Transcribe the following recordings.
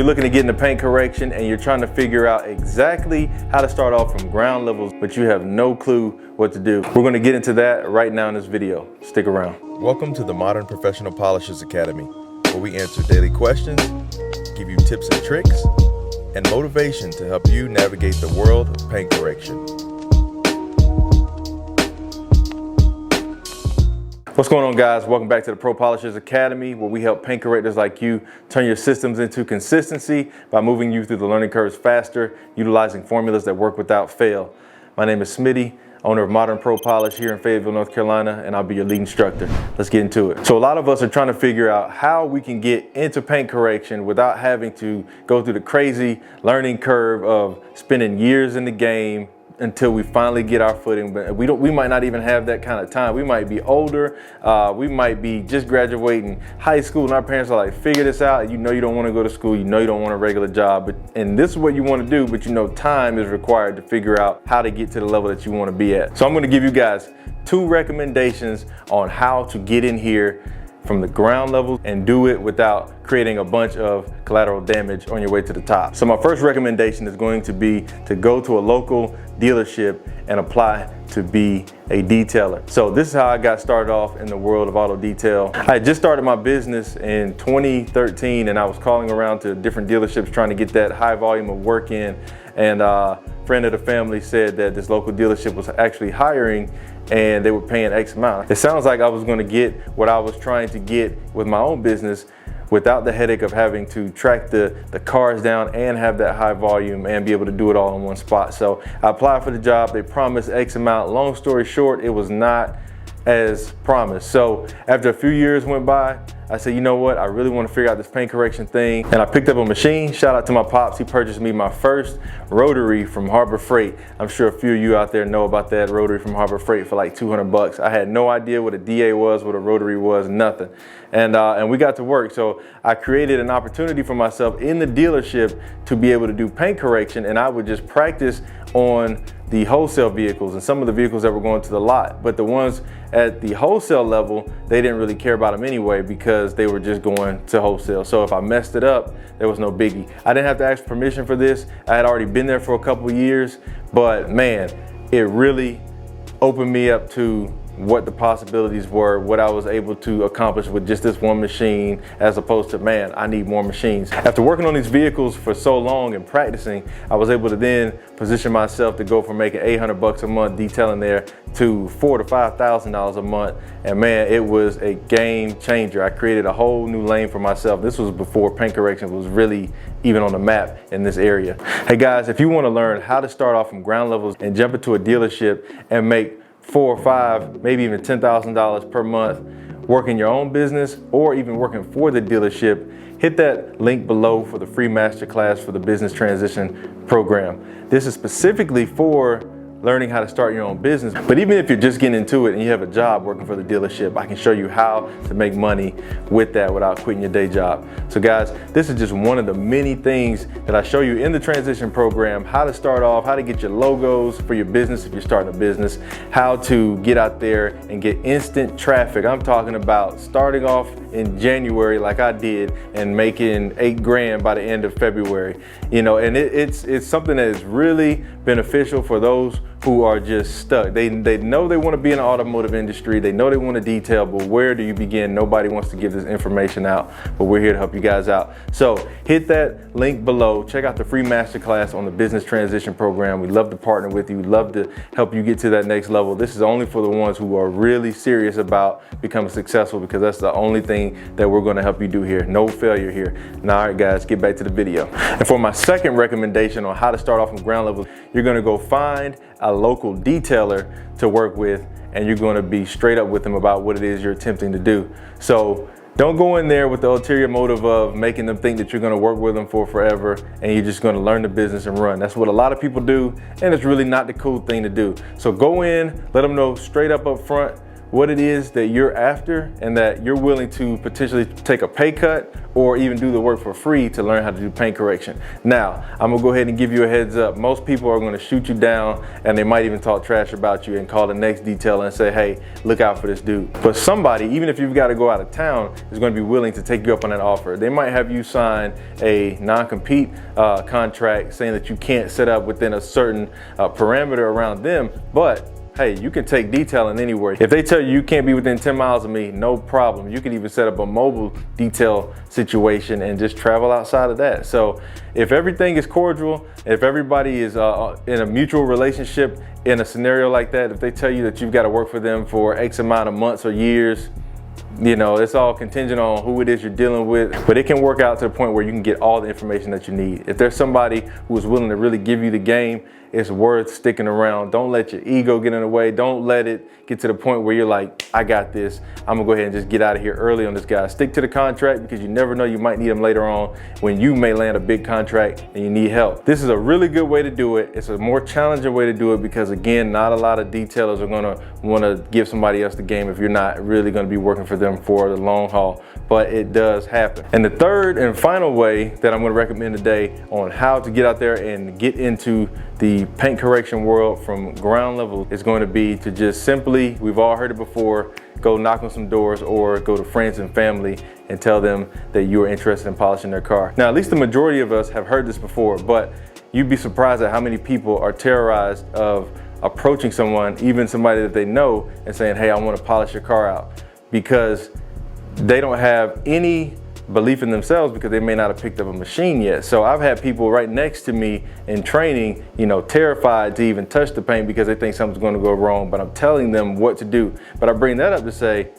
looking to get into paint correction and you're trying to figure out exactly how to start off from ground levels, but you have no clue what to do, we're going to get into that right now in this video. Stick around. Welcome to the Modern Professional Polishers Academy, where we answer daily questions, give you tips and tricks, and motivation to help you navigate the world of paint correction. What's going on, guys? Welcome back to the Pro Polishers Academy, where we help paint correctors like you turn your systems into consistency by moving you through the learning curves faster, utilizing formulas that work without fail. My name is Smitty, owner of Modern Pro Polish here in Fayetteville, North Carolina, and I'll be your lead instructor. Let's get into it. So a lot of us are trying to figure out how we can get into paint correction without having to go through the crazy learning curve of spending years in the game until we finally get our footing. But we might not even have that kind of time. We might be older. We might be just graduating high school, and our parents are like, figure this out. You know you don't want to go to school. You know you don't want a regular job. And this is what you want to do, but you know time is required to figure out how to get to the level that you want to be at. So I'm going to give you guys 2 recommendations on how to get in here from the ground level and do it without creating a bunch of collateral damage on your way to the top. So my first recommendation is going to be to go to a local dealership and apply to be a detailer. So this is how I got started off in the world of auto detail. I had just started my business in 2013 and I was calling around to different dealerships trying to get that high volume of work in, and a friend of the family said that this local dealership was actually hiring and they were paying X amount. It sounds like I was going to get what I was trying to get with my own business without the headache of having to track the cars down and have that high volume and be able to do it all in one spot. So I applied for the job. They promised X amount. Long story short, it was not as promised. So after a few years went by, I said, you know what? I really want to figure out this paint correction thing. And I picked up a machine. Shout out to my pops. He purchased me my first rotary from Harbor Freight. I'm sure a few of you out there know about that rotary from Harbor Freight for like 200 bucks. I had no idea what a DA was, what a rotary was, nothing. And we got to work. So I created an opportunity for myself in the dealership to be able to do paint correction. And I would just practice on the wholesale vehicles and some of the vehicles that were going to the lot. But the ones at the wholesale level, they didn't really care about them anyway because they were just going to wholesale. So if I messed it up, there was no biggie. I didn't have to ask permission for this. I had already been there for a couple of years, but man, it really opened me up to what the possibilities were, what I was able to accomplish with just this one machine, as opposed to, man, I need more machines. After working on these vehicles for so long and practicing, I was able to then position myself to go from making 800 bucks a month detailing there to $4,000 to $5,000 a month. And man, it was a game changer. I created a whole new lane for myself. This was before paint correction was really even on the map in this area. Hey guys, if you want to learn how to start off from ground levels and jump into a dealership and make $4,000 or $5,000, maybe even $10,000 per month working your own business or even working for the dealership, hit that link below for the free masterclass for the business transition program. This is specifically for learning how to start your own business. But even if you're just getting into it and you have a job working for the dealership, I can show you how to make money with that without quitting your day job. So guys, this is just one of the many things that I show you in the transition program: how to start off, how to get your logos for your business if you're starting a business, how to get out there and get instant traffic. I'm talking about starting off in January like I did and making $8 grand by the end of February. You know, and it's something that is really beneficial for those who are just stuck. They know they want to be in the automotive industry. They know they want to detail, but where do you begin? Nobody wants to give this information out, but we're here to help you guys out. So hit that link below. Check out the free masterclass on the business transition program. We love to partner with you. We love to help you get to that next level. This is only for the ones who are really serious about becoming successful, because that's the only thing that we're going to help you do here. No failure here. Now, all right, guys, get back to the video. And for my second recommendation on how to start off from ground level, you're going to go find a local detailer to work with, and you're going to be straight up with them about what it is you're attempting to do. So don't go in there with the ulterior motive of making them think that you're going to work with them for forever and you're just going to learn the business and run. That's what a lot of people do, and it's really not the cool thing to do. So go in, let them know straight up front what it is that you're after and that you're willing to potentially take a pay cut or even do the work for free to learn how to do paint correction. Now, I'm gonna go ahead and give you a heads up. Most people are gonna shoot you down, and they might even talk trash about you and call the next detailer and say, hey, look out for this dude. But somebody, even if you've got to go out of town, is gonna be willing to take you up on that offer. They might have you sign a non-compete contract saying that you can't set up within a certain parameter around them, but hey, you can take detailing anywhere. If they tell you you can't be within 10 miles of me, no problem. You can even set up a mobile detail situation and just travel outside of that. So if everything is cordial, if everybody is in a mutual relationship in a scenario like that, if they tell you that you've got to work for them for X amount of months or years, you know, it's all contingent on who it is you're dealing with, but it can work out to the point where you can get all the information that you need. If there's somebody who is willing to really give you the game, it's worth sticking around. Don't let your ego get in the way. Don't let it get to the point where you're like, I got this. I'm gonna go ahead and just get out of here early on this guy. Stick to the contract, because you never know, you might need him later on when you may land a big contract and you need help. This is a really good way to do it. It's a more challenging way to do it because, again, not a lot of detailers are gonna wanna give somebody else the game if you're not really gonna be working for them for the long haul, but it does happen. And the third and final way that I'm gonna recommend today on how to get out there and get into the paint correction world from ground level is going to be to just simply, we've all heard it before, go knock on some doors or go to friends and family and tell them that you are interested in polishing their car. Now, at least the majority of us have heard this before, but you'd be surprised at how many people are terrorized of approaching someone, even somebody that they know, and saying, hey, I want to polish your car out, because they don't have any belief in themselves, because they may not have picked up a machine yet. So I've had people right next to me in training, you know, terrified to even touch the paint because they think something's going to go wrong, but I'm telling them what to do. But I bring that up to say,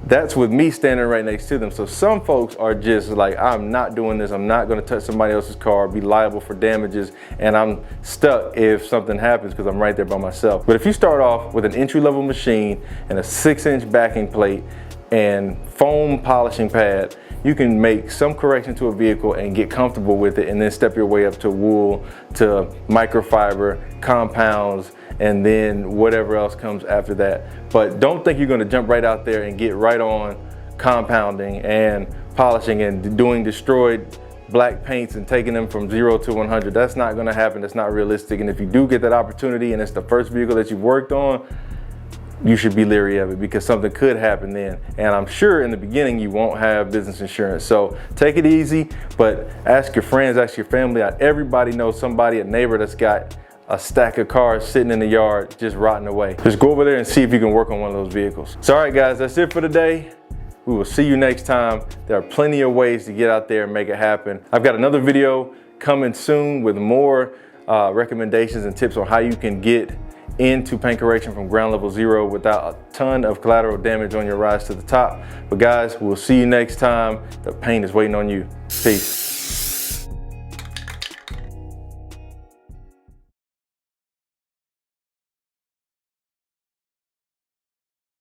that's with me standing right next to them. So some folks are just like, I'm not doing this. I'm not going to touch somebody else's car, be liable for damages, and I'm stuck if something happens because I'm right there by myself. But if you start off with an entry-level machine and a 6-inch backing plate and foam polishing pad, you can make some correction to a vehicle and get comfortable with it, and then step your way up to wool, to microfiber, compounds, and then whatever else comes after that. But don't think you're gonna jump right out there and get right on compounding and polishing and doing destroyed black paints and taking them from 0 to 100. That's not gonna happen, that's not realistic. And if you do get that opportunity and it's the first vehicle that you've worked on, you should be leery of it, because something could happen then. And I'm sure in the beginning you won't have business insurance. So take it easy, but ask your friends, ask your family. Everybody knows somebody, a neighbor that's got a stack of cars sitting in the yard just rotting away. Just go over there and see if you can work on one of those vehicles. So all right guys, that's it for today. We will see you next time. There are plenty of ways to get out there and make it happen. I've got another video coming soon with more recommendations and tips on how you can get into paint correction from ground level zero without a ton of collateral damage on your rise to the top. But guys, we'll see you next time. The paint is waiting on you. Peace.